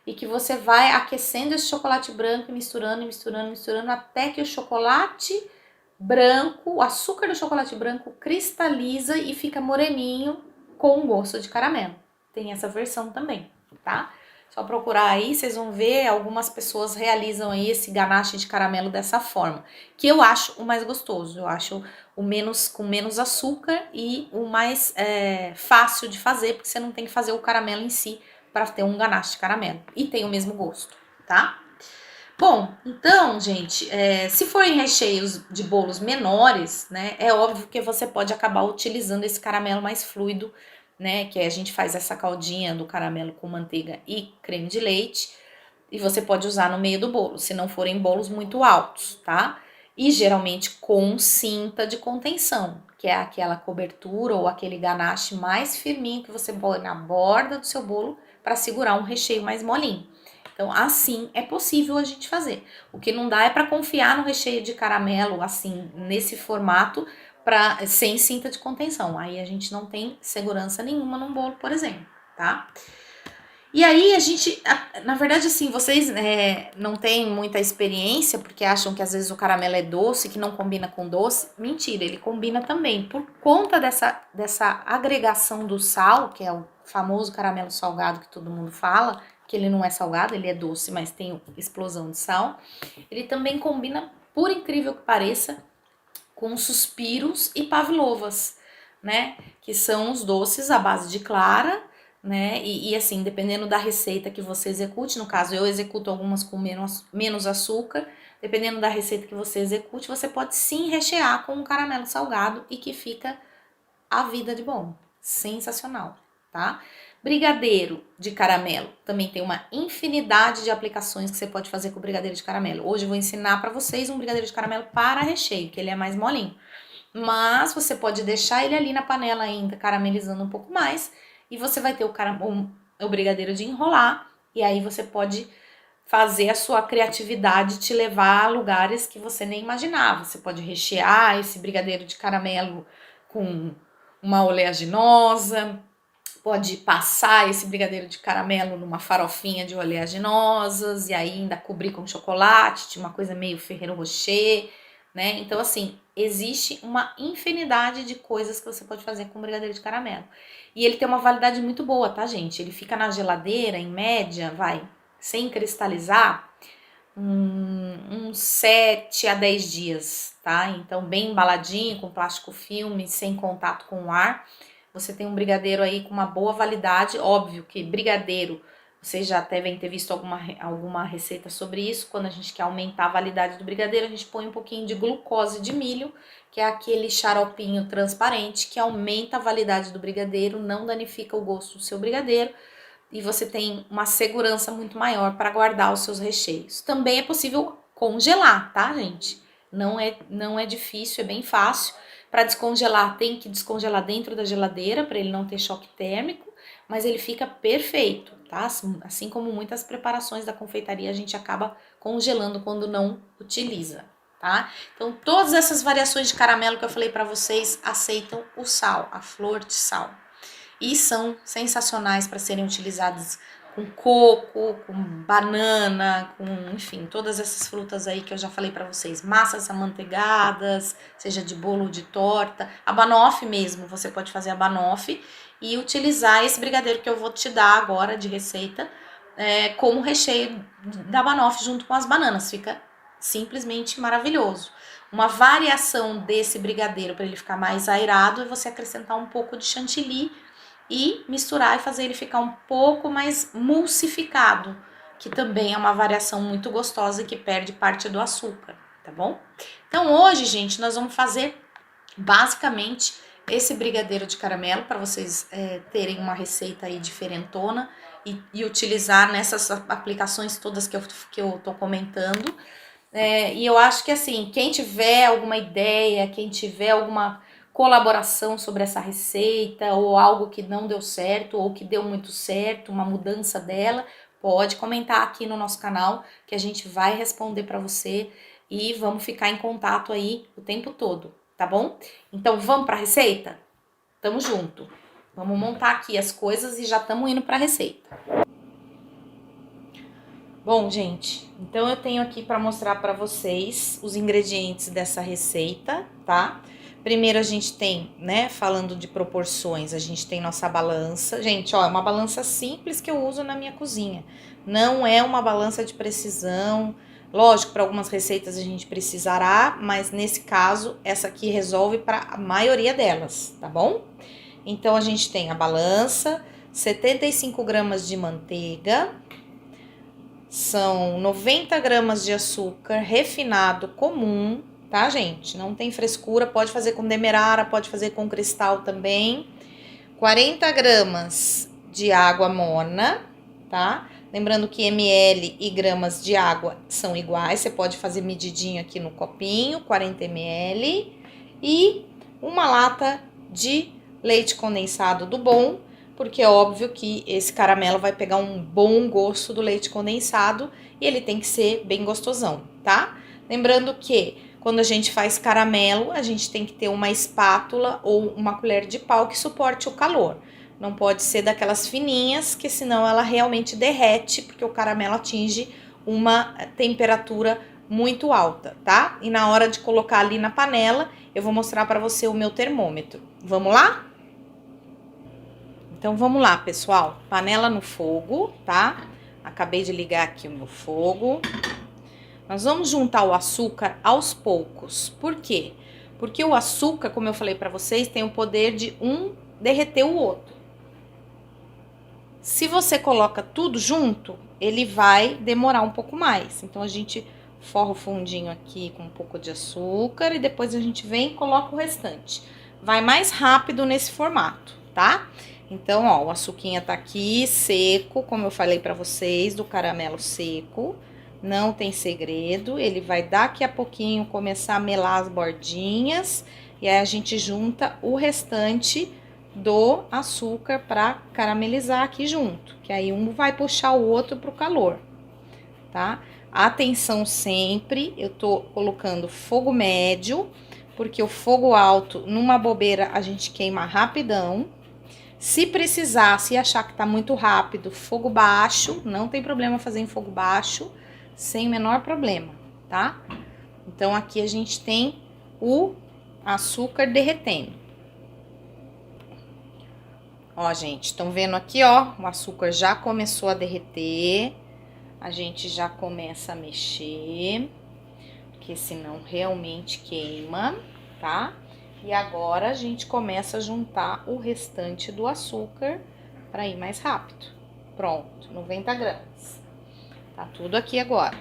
e que você vai aquecendo esse chocolate branco e misturando, misturando, misturando, até que o chocolate branco, o açúcar do chocolate branco cristaliza e fica moreninho com gosto de caramelo. Tem essa versão também, tá? Só procurar aí, vocês vão ver, algumas pessoas realizam aí esse ganache de caramelo dessa forma, que eu acho o mais gostoso, eu acho o menos com menos açúcar e o mais fácil de fazer, porque você não tem que fazer o caramelo em si para ter um ganache de caramelo, e tem o mesmo gosto, tá? Bom, então, gente, se forem recheios de bolos menores, né, é óbvio que você pode acabar utilizando esse caramelo mais fluido, né, que a gente faz essa caldinha do caramelo com manteiga e creme de leite, e você pode usar no meio do bolo, se não forem bolos muito altos, tá? E geralmente com cinta de contenção, que é aquela cobertura ou aquele ganache mais firminho que você põe na borda do seu bolo para segurar um recheio mais molinho. Então, assim é possível a gente fazer. O que não dá é para confiar no recheio de caramelo, assim, nesse formato, sem cinta de contenção. Aí a gente não tem segurança nenhuma num bolo, por exemplo, tá? E aí na verdade, assim, vocês não têm muita experiência, porque acham que às vezes o caramelo é doce, que não combina com doce. Mentira, ele combina também. Por conta dessa agregação do sal, que é o famoso caramelo salgado que todo mundo fala, que ele não é salgado, ele é doce, mas tem explosão de sal. Ele também combina, por incrível que pareça, com suspiros e pavlovas, né? Que são os doces à base de clara, né? E assim, dependendo da receita que você execute, no caso eu executo algumas com menos açúcar, dependendo da receita que você execute, você pode sim rechear com um caramelo salgado e que fica a vida de bom. Sensacional, tá? Brigadeiro de caramelo. Também tem uma infinidade de aplicações que você pode fazer com o brigadeiro de caramelo. Hoje eu vou ensinar para vocês um brigadeiro de caramelo para recheio, que ele é mais molinho. Mas você pode deixar ele ali na panela ainda, caramelizando um pouco mais. E você vai ter o brigadeiro de enrolar. E aí você pode fazer a sua criatividade te levar a lugares que você nem imaginava. Você pode rechear esse brigadeiro de caramelo com uma oleaginosa, pode passar esse brigadeiro de caramelo numa farofinha de oleaginosas e aí ainda cobrir com chocolate, uma coisa meio Ferrero Rocher, né? Então, assim, existe uma infinidade de coisas que você pode fazer com brigadeiro de caramelo. E ele tem uma validade muito boa, tá, gente? Ele fica na geladeira, em média, sem cristalizar, uns 7 a 10 dias, tá? Então, bem embaladinho, com plástico filme, sem contato com o ar. Você tem um brigadeiro aí com uma boa validade. Óbvio que brigadeiro, vocês já devem ter visto alguma receita sobre isso. Quando a gente quer aumentar a validade do brigadeiro, a gente põe um pouquinho de glucose de milho, que é aquele xaropinho transparente que aumenta a validade do brigadeiro, não danifica o gosto do seu brigadeiro e você tem uma segurança muito maior para guardar os seus recheios. Também é possível congelar, tá, gente? Não é difícil, é bem fácil. Para descongelar, tem que descongelar dentro da geladeira para ele não ter choque térmico, mas ele fica perfeito, tá? Assim como muitas preparações da confeitaria, a gente acaba congelando quando não utiliza, tá? Então, todas essas variações de caramelo que eu falei para vocês aceitam o sal, a flor de sal. E são sensacionais para serem utilizadas com coco, com banana, com, enfim, todas essas frutas aí que eu já falei para vocês. Massas amanteigadas, seja de bolo ou de torta. A banoffee mesmo, você pode fazer a banoffee e utilizar esse brigadeiro que eu vou te dar agora de receita como recheio da banoffee junto com as bananas. Fica simplesmente maravilhoso. Uma variação desse brigadeiro para ele ficar mais aerado é você acrescentar um pouco de chantilly e misturar e fazer ele ficar um pouco mais emulsificado, que também é uma variação muito gostosa e que perde parte do açúcar, tá bom? Então hoje, gente, nós vamos fazer basicamente esse brigadeiro de caramelo para vocês terem uma receita aí diferentona e utilizar nessas aplicações todas que eu tô comentando. E eu acho que assim, quem tiver alguma ideia, quem tiver alguma colaboração sobre essa receita ou algo que não deu certo ou que deu muito certo, uma mudança dela, pode comentar aqui no nosso canal que a gente vai responder para você e vamos ficar em contato aí o tempo todo, tá bom? Então vamos para a receita? Tamo junto. Vamos montar aqui as coisas e já estamos indo para a receita. Bom, gente, então eu tenho aqui para mostrar para vocês os ingredientes dessa receita, tá? Primeiro a gente tem, né, falando de proporções, a gente tem nossa balança. Gente, ó, é uma balança simples que eu uso na minha cozinha. Não é uma balança de precisão. Lógico, para algumas receitas a gente precisará, mas nesse caso, essa aqui resolve para a maioria delas, tá bom? Então, a gente tem a balança, 75 gramas de manteiga, são 90 gramas de açúcar refinado comum, tá, gente? Não tem frescura, pode fazer com demerara, pode fazer com cristal também. 40 gramas de água morna, tá? Lembrando que ml e gramas de água são iguais, você pode fazer medidinho aqui no copinho, 40 ml. E uma lata de leite condensado do bom, porque é óbvio que esse caramelo vai pegar um bom gosto do leite condensado e ele tem que ser bem gostosão, tá? Lembrando que quando a gente faz caramelo, a gente tem que ter uma espátula ou uma colher de pau que suporte o calor. Não pode ser daquelas fininhas, que senão ela realmente derrete, porque o caramelo atinge uma temperatura muito alta, tá? E na hora de colocar ali na panela, eu vou mostrar para você o meu termômetro. Vamos lá? Então, vamos lá, pessoal. Panela no fogo, tá? Acabei de ligar aqui o meu fogo. Nós vamos juntar o açúcar aos poucos. Por quê? Porque o açúcar, como eu falei para vocês, tem o poder de um derreter o outro. Se você coloca tudo junto, ele vai demorar um pouco mais. Então, a gente forra o fundinho aqui com um pouco de açúcar e depois a gente vem e coloca o restante. Vai mais rápido nesse formato, tá? Então, ó, o açuquinha tá aqui seco, como eu falei para vocês, do caramelo seco. Não tem segredo, ele vai daqui a pouquinho começar a melar as bordinhas. E aí a gente junta o restante do açúcar para caramelizar aqui junto. Que aí um vai puxar o outro pro calor, tá? Atenção sempre, eu tô colocando fogo médio, porque o fogo alto, numa bobeira, a gente queima rapidão. Se precisar, se achar que tá muito rápido, fogo baixo, não tem problema fazer em fogo baixo, sem o menor problema, tá? Então, aqui a gente tem o açúcar derretendo. Ó, gente, estão vendo aqui, ó, o açúcar já começou a derreter. A gente já começa a mexer, porque senão realmente queima, tá? E agora a gente começa a juntar o restante do açúcar para ir mais rápido. Pronto, 90 gramas. Tá tudo aqui agora.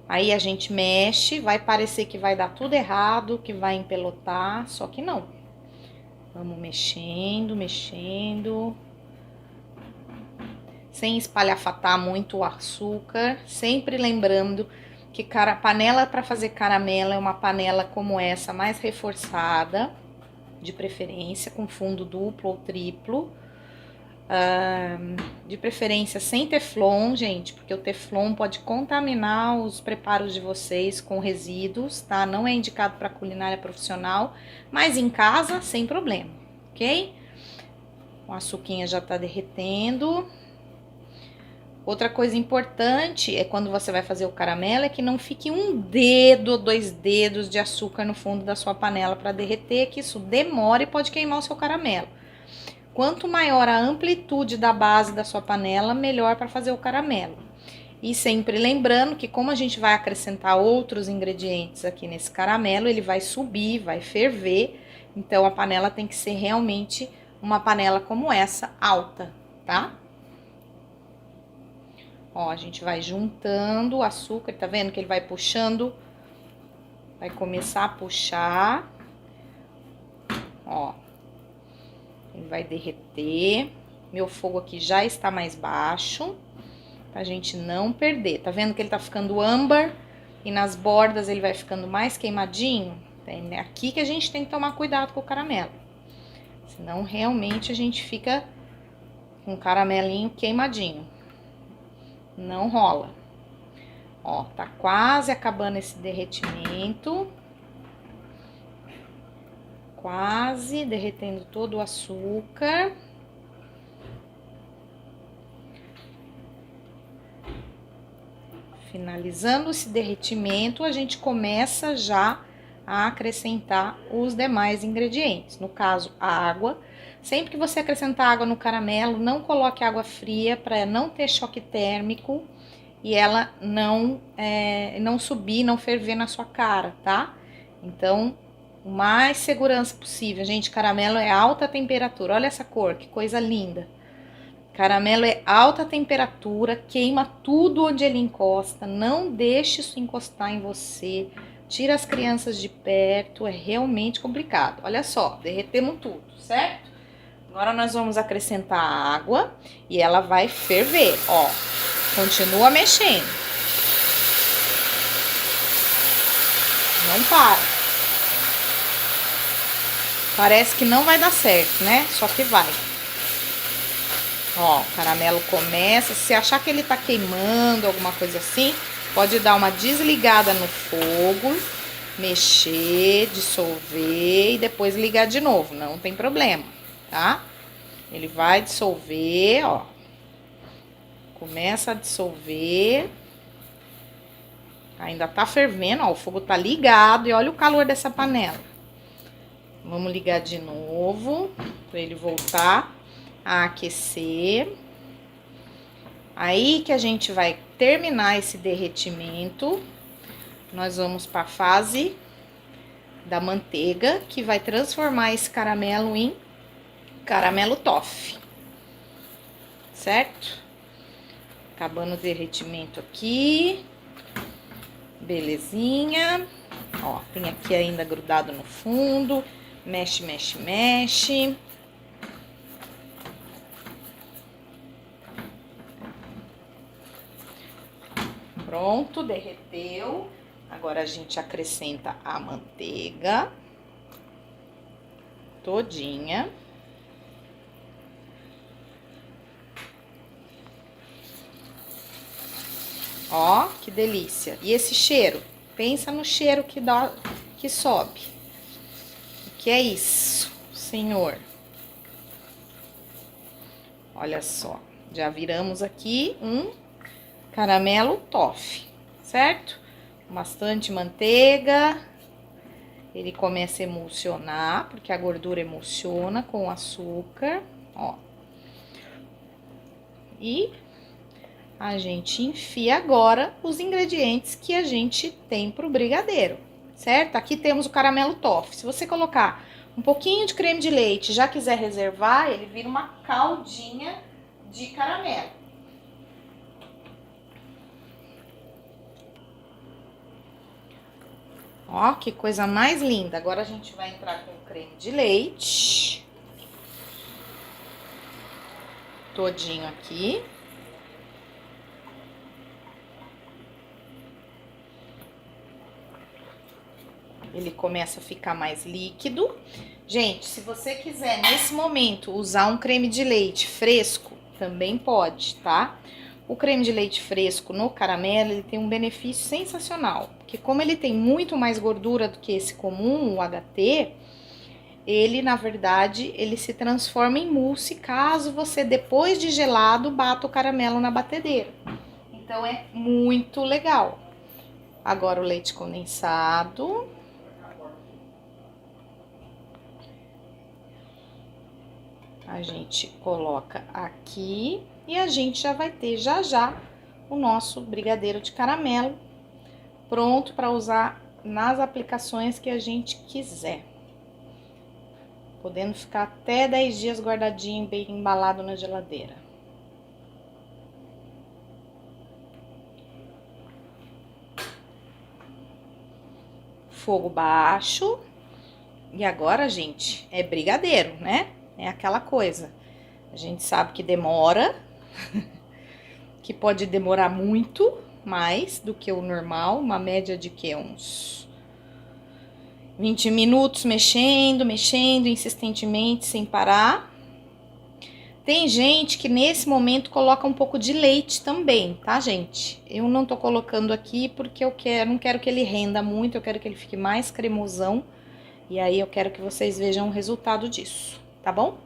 Aí a gente mexe, vai parecer que vai dar tudo errado, que vai empelotar, só que não. Vamos mexendo, mexendo. Sem espalhafatar muito o açúcar, sempre lembrando que panela para fazer caramelo é uma panela como essa, mais reforçada, de preferência com fundo duplo ou triplo, de preferência sem teflon, gente, porque o teflon pode contaminar os preparos de vocês com resíduos, tá? Não é indicado para culinária profissional, mas em casa, sem problema, ok? O açuquinha já tá derretendo. Outra coisa importante é quando você vai fazer o caramelo, é que não fique um dedo ou 2 dedos de açúcar no fundo da sua panela para derreter, que isso demora e pode queimar o seu caramelo. Quanto maior a amplitude da base da sua panela, melhor para fazer o caramelo. E sempre lembrando que como a gente vai acrescentar outros ingredientes aqui nesse caramelo, ele vai subir, vai ferver, então a panela tem que ser realmente uma panela como essa, alta, tá? Ó, a gente vai juntando o açúcar, tá vendo que ele vai puxando? Vai começar a puxar. Ó, ele vai derreter. Meu fogo aqui já está mais baixo, pra gente não perder. Tá vendo que ele tá ficando âmbar e nas bordas ele vai ficando mais queimadinho? É aqui que a gente tem que tomar cuidado com o caramelo. Senão, realmente, a gente fica com o caramelinho queimadinho. Não rola. Ó, tá quase acabando esse derretimento. Quase derretendo todo o açúcar. Finalizando esse derretimento, a gente começa já a acrescentar os demais ingredientes. No caso, a água. Sempre que você acrescentar água no caramelo, não coloque água fria para não ter choque térmico e ela não subir, não ferver na sua cara, tá? Então, o mais segurança possível. Gente, caramelo é alta temperatura. Olha essa cor, que coisa linda. Caramelo é alta temperatura, queima tudo onde ele encosta. Não deixe isso encostar em você. Tira as crianças de perto, é realmente complicado. Olha só, derretemos tudo, certo? Agora nós vamos acrescentar a água e ela vai ferver, ó. Continua mexendo. Não para. Parece que não vai dar certo, né? Só que vai. Ó, o caramelo começa. Se achar que ele tá queimando, alguma coisa assim, pode dar uma desligada no fogo, mexer, dissolver e depois ligar de novo. Não tem problema, tá? Ele vai dissolver, ó. Começa a dissolver. Ainda tá fervendo, ó. O fogo tá ligado e olha o calor dessa panela. Vamos ligar de novo para ele voltar a aquecer. Aí que a gente vai terminar esse derretimento, nós vamos para a fase da manteiga, que vai transformar esse caramelo em caramelo toffee, certo? Acabando o derretimento aqui, belezinha. Ó, tem aqui ainda grudado no fundo, mexe, mexe, mexe. Pronto, derreteu. Agora a gente acrescenta a manteiga todinha. Ó, que delícia. E esse cheiro? Pensa no cheiro que sobe. O que é isso, Senhor? Olha só, já viramos aqui um caramelo toffee, certo? Bastante manteiga. Ele começa a emulsionar, porque a gordura emulsiona com o açúcar, ó. E a gente enfia agora os ingredientes que a gente tem pro brigadeiro, certo? Aqui temos o caramelo toffee. Se você colocar um pouquinho de creme de leite, já quiser reservar, ele vira uma caldinha de caramelo. Ó, que coisa mais linda. Agora a gente vai entrar com o creme de leite. Todinho aqui. Ele começa a ficar mais líquido. Gente, se você quiser nesse momento usar um creme de leite fresco, também pode, tá? O creme de leite fresco no caramelo, ele tem um benefício sensacional, porque como ele tem muito mais gordura do que esse comum, o HT, ele, na verdade, ele se transforma em mousse caso você, depois de gelado, bata o caramelo na batedeira. Então, é muito legal. Agora, o leite condensado. A gente coloca aqui e a gente já vai ter já o nosso brigadeiro de caramelo pronto para usar nas aplicações que a gente quiser. Podendo ficar até 10 dias guardadinho, bem embalado na geladeira. Fogo baixo. E agora, gente, é brigadeiro, né? É aquela coisa. A gente sabe que demora, que pode demorar muito mais do que o normal, uma média de que uns 20 minutos mexendo insistentemente, sem parar. Tem gente que nesse momento coloca um pouco de leite também, tá, gente? Eu não tô colocando aqui porque não quero que ele renda muito, eu quero que ele fique mais cremosão. E aí eu quero que vocês vejam o resultado disso, tá bom?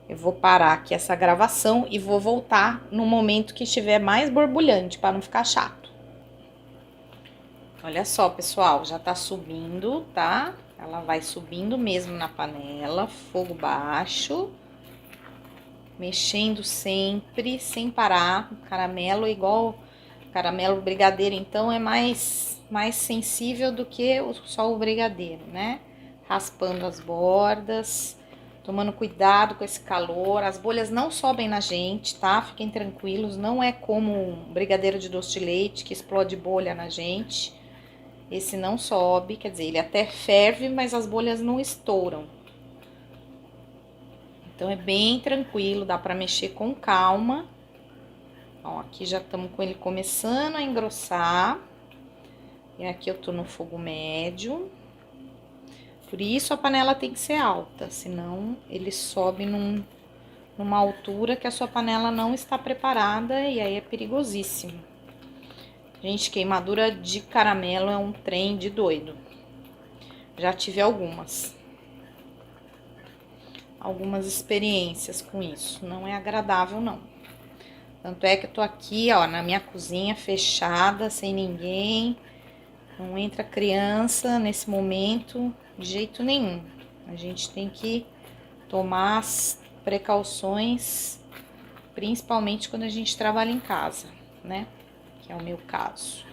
Eu vou parar aqui essa gravação e vou voltar no momento que estiver mais borbulhante, para não ficar chato. Olha só, pessoal, já tá subindo, tá? Ela vai subindo mesmo na panela, fogo baixo. Mexendo sempre, sem parar. O caramelo igual caramelo brigadeiro, então é mais sensível do que só o brigadeiro, né? Raspando as bordas, tomando cuidado com esse calor. As bolhas não sobem na gente, tá? Fiquem tranquilos, não é como um brigadeiro de doce de leite que explode bolha na gente. Esse não sobe, quer dizer, ele até ferve, mas as bolhas não estouram. Então é bem tranquilo, dá pra mexer com calma. Ó, aqui já estamos com ele começando a engrossar. E aqui eu tô no fogo médio. Por isso a panela tem que ser alta, senão ele sobe numa altura que a sua panela não está preparada e aí é perigosíssimo. Gente, queimadura de caramelo é um trem de doido. Já tive algumas experiências com isso. Não é agradável, não. Tanto é que eu tô aqui, ó, na minha cozinha fechada, sem ninguém. Não entra criança nesse momento de jeito nenhum. A gente tem que tomar as precauções, principalmente quando a gente trabalha em casa, né? Que é o meu caso.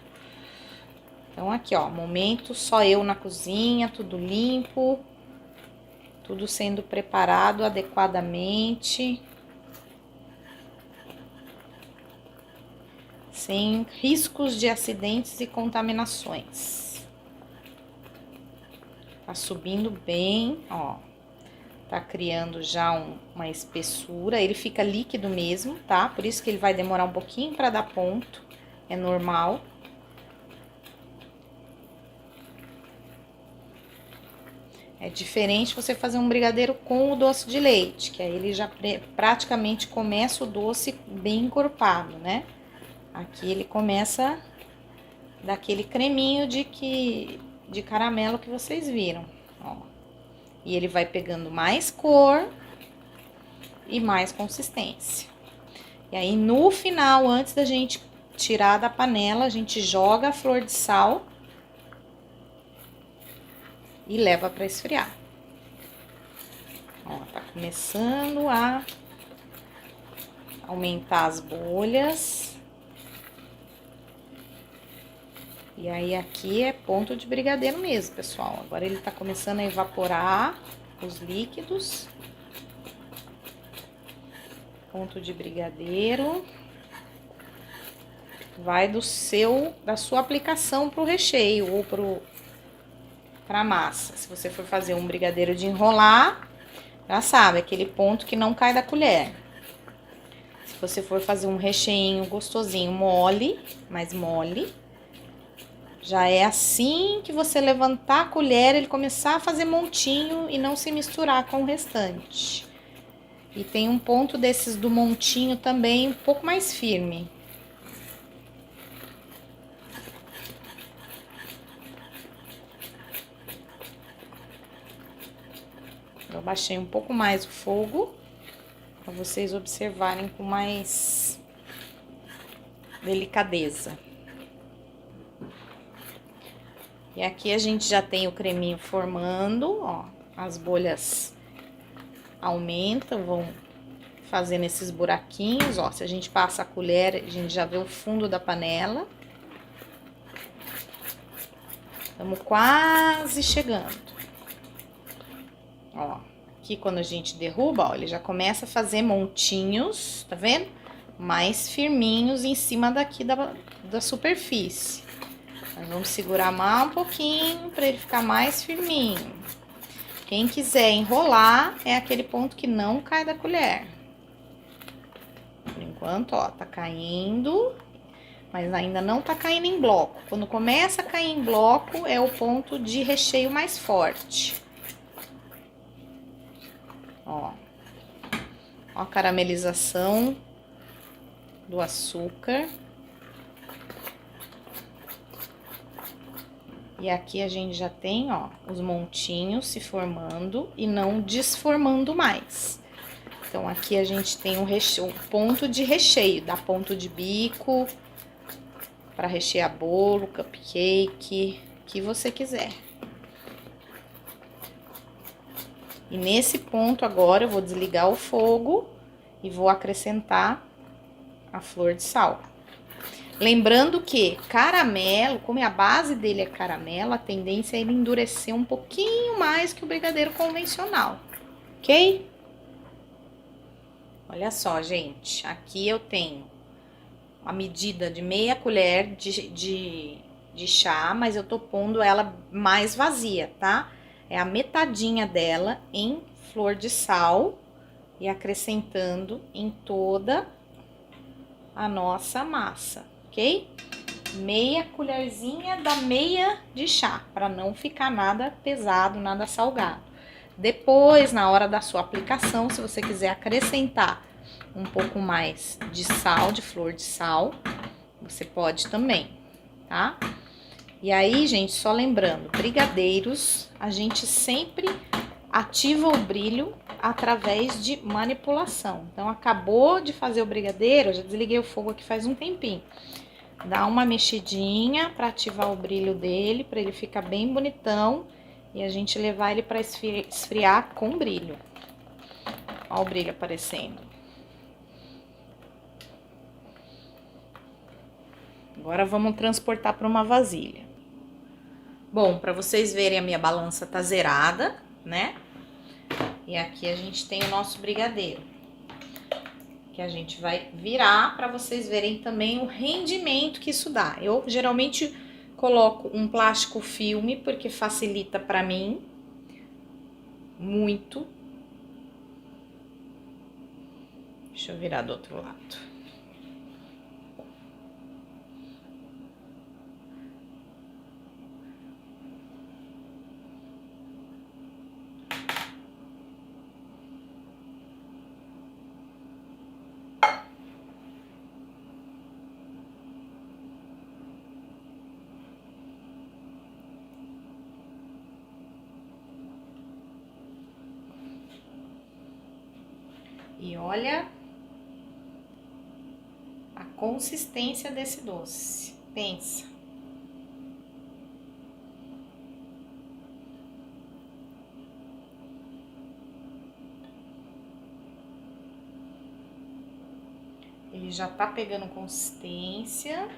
Então, aqui, ó, momento só eu na cozinha, tudo limpo, tudo sendo preparado adequadamente, sem riscos de acidentes e contaminações. Tá subindo bem, ó. Tá criando já uma espessura, ele fica líquido mesmo, tá? Por isso que ele vai demorar um pouquinho para dar ponto, é normal. É diferente você fazer um brigadeiro com o doce de leite, que aí ele já praticamente começa o doce bem encorpado, né? Aqui ele começa daquele creminho de caramelo que vocês viram, ó. E ele vai pegando mais cor e mais consistência. E aí, no final, antes da gente tirar da panela, a gente joga a flor de sal e leva para esfriar. Ó, tá começando a aumentar as bolhas. E aí, aqui é ponto de brigadeiro mesmo, pessoal. Agora ele tá começando a evaporar os líquidos. Ponto de brigadeiro. Vai da sua aplicação pro recheio ou pra massa. Se você for fazer um brigadeiro de enrolar, já sabe, aquele ponto que não cai da colher. Se você for fazer um recheinho gostosinho, mole, mais mole, já é assim que você levantar a colher, ele começar a fazer montinho e não se misturar com o restante. E tem um ponto desses do montinho também um pouco mais firme. Eu baixei um pouco mais o fogo, para vocês observarem com mais delicadeza. E aqui a gente já tem o creminho formando, ó, as bolhas aumentam, vão fazendo esses buraquinhos, ó. Se a gente passa a colher, a gente já vê o fundo da panela. Estamos quase chegando. Ó, aqui quando a gente derruba, ó, ele já começa a fazer montinhos, tá vendo? Mais firminhos em cima daqui da superfície. Nós vamos segurar mais um pouquinho para ele ficar mais firminho. Quem quiser enrolar, é aquele ponto que não cai da colher. Por enquanto, ó, tá caindo, mas ainda não tá caindo em bloco. Quando começa a cair em bloco, é o ponto de recheio mais forte. Ó a caramelização do açúcar. E aqui a gente já tem, ó, os montinhos se formando e não desformando mais. Então, aqui a gente tem o ponto de recheio, dá ponto de bico para rechear bolo, cupcake, o que você quiser. E nesse ponto agora eu vou desligar o fogo e vou acrescentar a flor de sal. Lembrando que caramelo, como a base dele é caramelo, a tendência é ele endurecer um pouquinho mais que o brigadeiro convencional, ok? Olha só, gente, aqui eu tenho a medida de meia colher de chá, mas eu tô pondo ela mais vazia, tá? É a metadinha dela em flor de sal e acrescentando em toda a nossa massa, ok? Meia colherzinha da meia de chá, para não ficar nada pesado, nada salgado. Depois, na hora da sua aplicação, se você quiser acrescentar um pouco mais de sal, de flor de sal, você pode também, tá? E aí, gente, só lembrando, brigadeiros, a gente sempre ativa o brilho através de manipulação. Então, acabou de fazer o brigadeiro, eu já desliguei o fogo aqui faz um tempinho. Dá uma mexidinha para ativar o brilho dele, para ele ficar bem bonitão e a gente levar ele para esfriar com brilho. Ó o brilho aparecendo. Agora vamos transportar para uma vasilha. Bom, para vocês verem, a minha balança tá zerada, né? E aqui a gente tem o nosso brigadeiro, que a gente vai virar para vocês verem também o rendimento que isso dá. Eu geralmente coloco um plástico filme porque facilita para mim muito. Deixa eu virar do outro lado. E olha a consistência desse doce. Pensa. Ele já tá pegando consistência.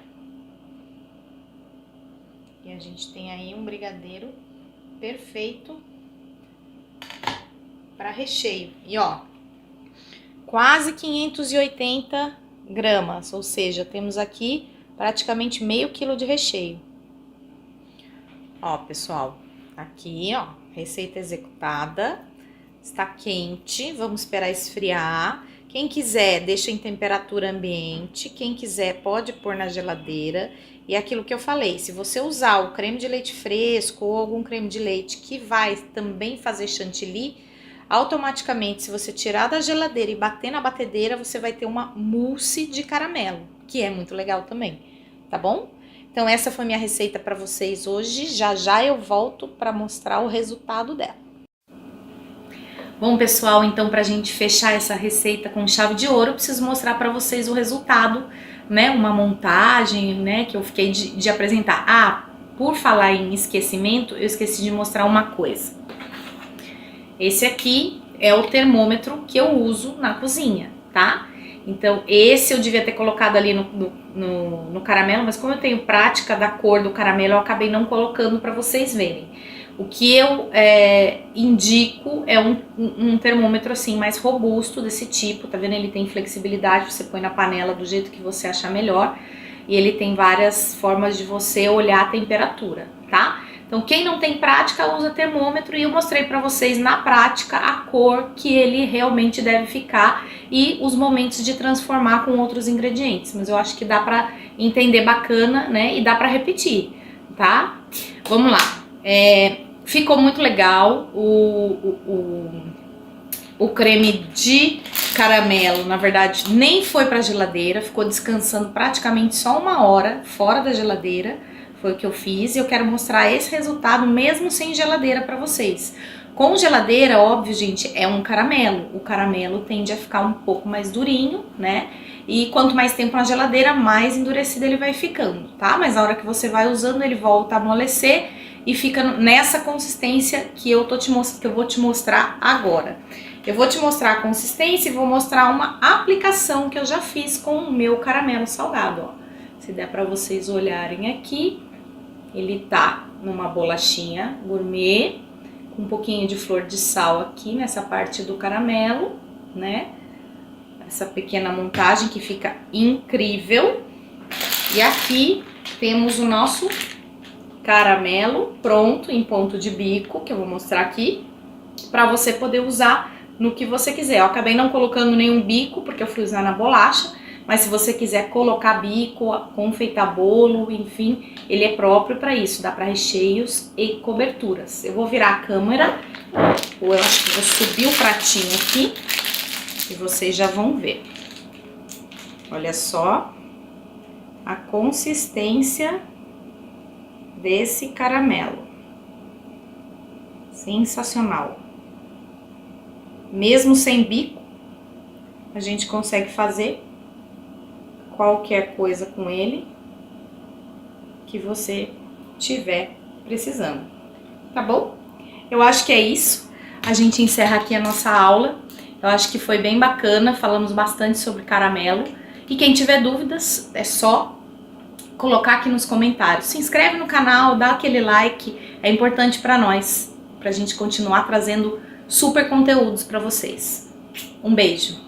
E a gente tem aí um brigadeiro perfeito para recheio. E ó, quase 580 gramas, ou seja, temos aqui praticamente meio quilo de recheio. Ó, pessoal, aqui, ó, receita executada, está quente, vamos esperar esfriar. Quem quiser, deixa em temperatura ambiente, quem quiser pode pôr na geladeira. E aquilo que eu falei, se você usar o creme de leite fresco ou algum creme de leite que vai também fazer chantilly, automaticamente, se você tirar da geladeira e bater na batedeira, você vai ter uma mousse de caramelo, que é muito legal também, tá bom? Então essa foi minha receita para vocês hoje, já já eu volto para mostrar o resultado dela. Bom, pessoal, então pra gente fechar essa receita com chave de ouro, eu preciso mostrar para vocês o resultado, né? Uma montagem, né, que eu fiquei de apresentar. Ah, por falar em esquecimento, eu esqueci de mostrar uma coisa. Esse aqui é o termômetro que eu uso na cozinha, tá? Então, esse eu devia ter colocado ali no caramelo, mas como eu tenho prática da cor do caramelo, eu acabei não colocando para vocês verem. O que eu indico é um termômetro assim mais robusto desse tipo, tá vendo? Ele tem flexibilidade, você põe na panela do jeito que você achar melhor. E ele tem várias formas de você olhar a temperatura, tá? Então quem não tem prática usa termômetro e eu mostrei pra vocês na prática a cor que ele realmente deve ficar e os momentos de transformar com outros ingredientes. Mas eu acho que dá pra entender bacana, né? E dá pra repetir, tá? Vamos lá. Ficou muito legal o creme de caramelo, na verdade, nem foi pra geladeira, ficou descansando praticamente só 1 hora fora da geladeira, foi o que eu fiz, e eu quero mostrar esse resultado mesmo sem geladeira pra vocês. Com geladeira, óbvio, gente, é um caramelo, o caramelo tende a ficar um pouco mais durinho, né? E quanto mais tempo na geladeira, mais endurecido ele vai ficando, tá? Mas na hora que você vai usando, ele volta a amolecer e fica nessa consistência que eu vou te mostrar agora. Eu vou te mostrar a consistência e vou mostrar uma aplicação que eu já fiz com o meu caramelo salgado, ó. Se der pra vocês olharem aqui, ele tá numa bolachinha gourmet, com um pouquinho de flor de sal aqui nessa parte do caramelo, né? Essa pequena montagem que fica incrível. E aqui temos o nosso caramelo pronto em ponto de bico, que eu vou mostrar aqui, pra você poder usar no que você quiser. Eu acabei não colocando nenhum bico, porque eu fui usar na bolacha, mas se você quiser colocar bico, confeitar bolo, enfim, ele é próprio para isso, dá para recheios e coberturas. Eu vou virar a câmera, ou eu acho que vou subir o pratinho aqui, e vocês já vão ver. Olha só a consistência desse caramelo. Sensacional. Mesmo sem bico, a gente consegue fazer qualquer coisa com ele que você tiver precisando, tá bom? Eu acho que é isso. A gente encerra aqui a nossa aula. Eu acho que foi bem bacana, falamos bastante sobre caramelo. E quem tiver dúvidas, é só colocar aqui nos comentários. Se inscreve no canal, dá aquele like, é importante para nós, pra gente continuar trazendo super conteúdos para vocês. Um beijo!